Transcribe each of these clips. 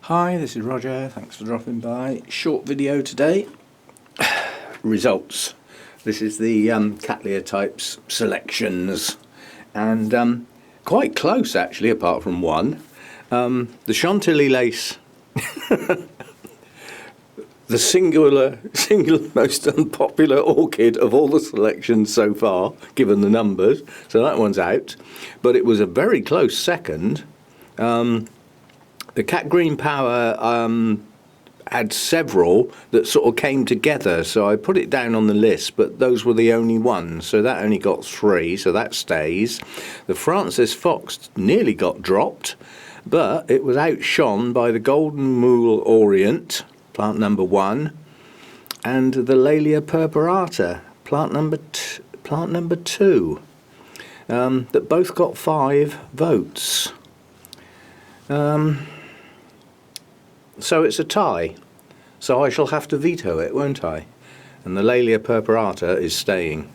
Hi, this is Roger, thanks for dropping by. Short video today. Results. This is the Cattleya Types selections, and quite close actually, apart from one. The Chantilly lace, the single most unpopular orchid of all the selections so far, given the numbers, so that one's out. But it was a very close second. The Cat Green Power had several that sort of came together, so I put it down on the list, but those were the only ones, so that only got 3, so that stays. The Francis Fox nearly got dropped, but it was outshone by the Golden Mule Orient, plant number 1, and the Laelia purpurata, plant number 2, that both got 5 votes. So it's a tie, so I shall have to veto it, won't I? And the Laelia purpurata is staying.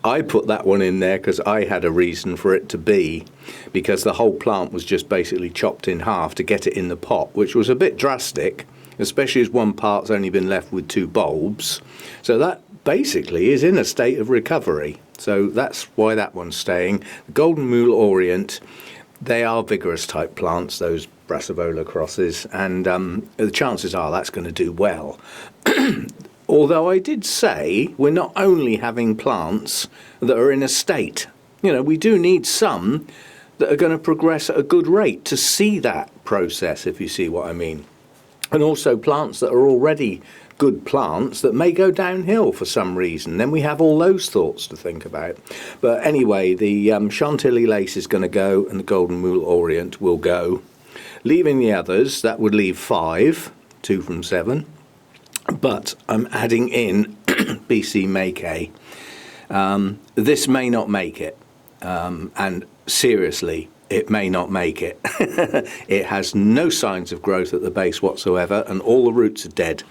I put that one in there because I had a reason for it to be, because the whole plant was just basically chopped in half to get it in the pot, which was a bit drastic, especially as one part's only been left with 2 bulbs. So that basically is in a state of recovery. So that's why that one's staying. The Golden Mule Orient, they are vigorous type plants, those Brassivola crosses, and the chances are that's going to do well. Although I did say we're not only having plants that are in a state. You know, we do need some that are going to progress at a good rate to see that process, if you see what I mean. And also plants that are already good plants that may go downhill for some reason. Then we have all those thoughts to think about. But anyway, the Chantilly lace is going to go, and the Golden Mule Orient will go. Leaving the others, that would leave 5, 2 from 7. But I'm adding in BC Mackay. This may not make it, and seriously, it may not make it. It has no signs of growth at the base whatsoever, and all the roots are dead.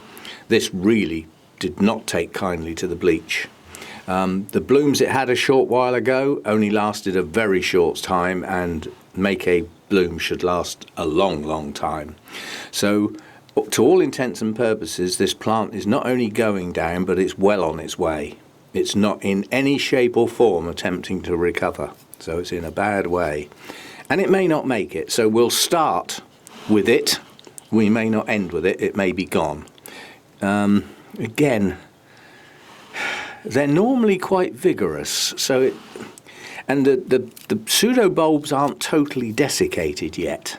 This really did not take kindly to the bleach. The blooms it had a short while ago only lasted a very short time, and Mackay bloom should last a long, long time. So to all intents and purposes, this plant is not only going down, but it's well on its way. It's not in any shape or form attempting to recover, so it's in a bad way. And it may not make it, so we'll start with it. We may not end with it, it may be gone. Again, they're normally quite vigorous, so it, and the pseudo bulbs aren't totally desiccated yet.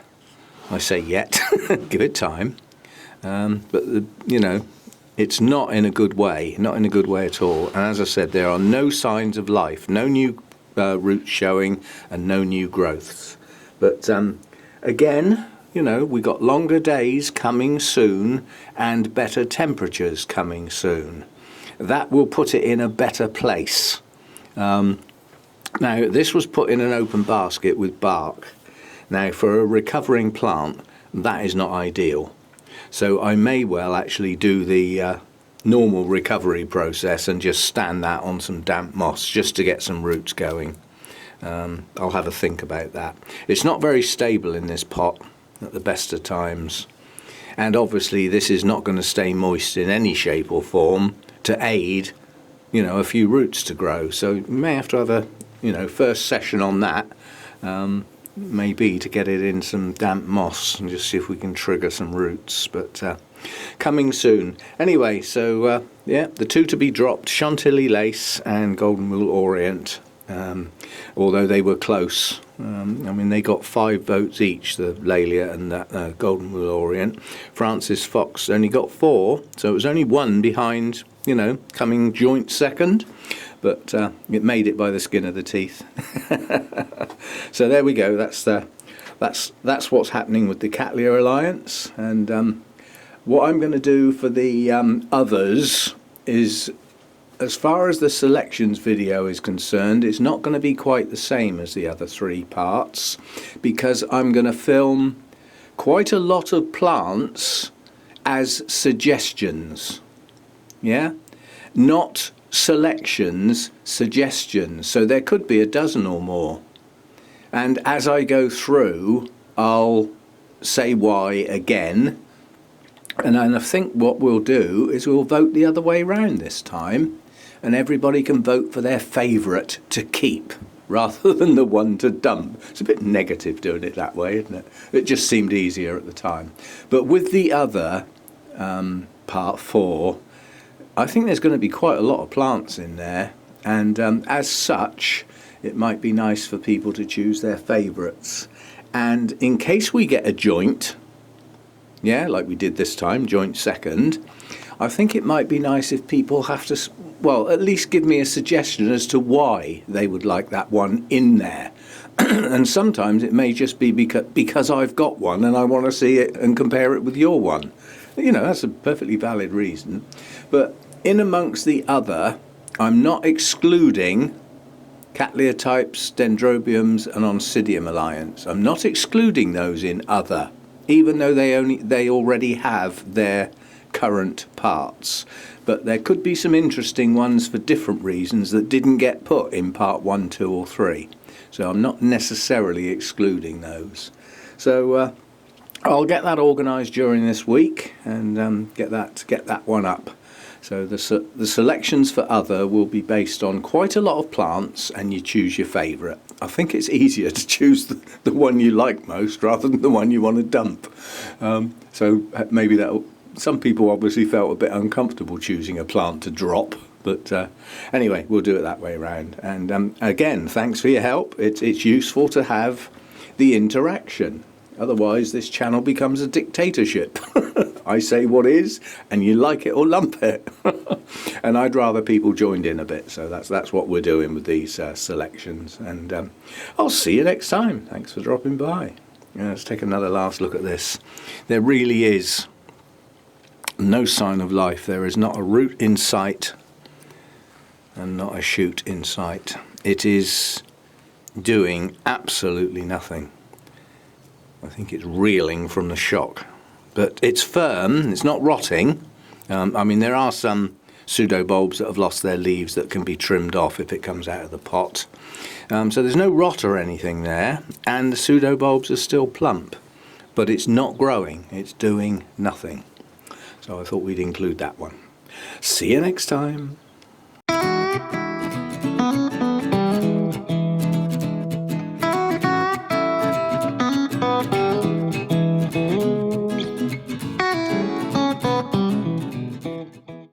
I say yet, give it time. But you know, it's not in a good way, not in a good way at all. And as I said, there are no signs of life, no new roots showing, and no new growths. But again, you know, we got longer days coming soon and better temperatures coming soon. That will put it in a better place. Now, this was put in an open basket with bark. Now, for a recovering plant, that is not ideal. So I may well actually do the normal recovery process and just stand that on some damp moss just to get some roots going. I'll have a think about that. It's not very stable in this pot at the best of times. And obviously this is not going to stay moist in any shape or form to aid, you know, a few roots to grow. So you may have to have a, you know, first session on that. Maybe to get it in some damp moss and just see if we can trigger some roots, but coming soon. Anyway, so yeah, the 2 to be dropped, Chantilly lace and Golden Mule Orient, although they were close. I mean, they got 5 votes each, the Laelia and the Golden Mule Orient. Francis Fox only got 4, so it was only 1 behind, you know, coming joint second. But it made it by the skin of the teeth. So there we go. That's what's happening with the Cattleya Alliance. And what I'm going to do for the others is, as far as the selections video is concerned, it's not going to be quite the same as the other 3 parts, because I'm going to film quite a lot of plants as suggestions. Yeah, not selections, suggestions. So there could be a dozen or more, and as I go through I'll say why again. And then I think what we'll do is we'll vote the other way round this time, and everybody can vote for their favourite to keep rather than the one to dump. It's a bit negative doing it that way, isn't it? It just seemed easier at the time. But with the other part 4, I think there's going to be quite a lot of plants in there, and as such, it might be nice for people to choose their favourites. And in case we get a joint, yeah, like we did this time, joint second, I think it might be nice if people have to, well, at least give me a suggestion as to why they would like that one in there. And sometimes it may just be because I've got one and I want to see it and compare it with your one. You know, that's a perfectly valid reason. But in amongst the other, I'm not excluding Cattleya Types, Dendrobiums and Oncidium Alliance. I'm not excluding those in other, even though they already have their current parts. But there could be some interesting ones for different reasons that didn't get put in part 1, 2 or 3. So I'm not necessarily excluding those. So I'll get that organised during this week and get that one up. So the selections for other will be based on quite a lot of plants, and you choose your favourite. I think it's easier to choose the one you like most rather than the one you want to dump. So maybe that some people obviously felt a bit uncomfortable choosing a plant to drop. But anyway, we'll do it that way around. And again, thanks for your help. It's useful to have the interaction. Otherwise, this channel becomes a dictatorship. I say what is, and you like it or lump it. And I'd rather people joined in a bit. So that's what we're doing with these selections. And I'll see you next time. Thanks for dropping by. Let's take another last look at this. There really is no sign of life. There is not a root in sight and not a shoot in sight. It is doing absolutely nothing. I think it's reeling from the shock. But it's firm, it's not rotting. I mean, there are some pseudobulbs that have lost their leaves that can be trimmed off if it comes out of the pot. So there's no rot or anything there, and the pseudobulbs are still plump. But it's not growing, it's doing nothing. So I thought we'd include that one. See you next time.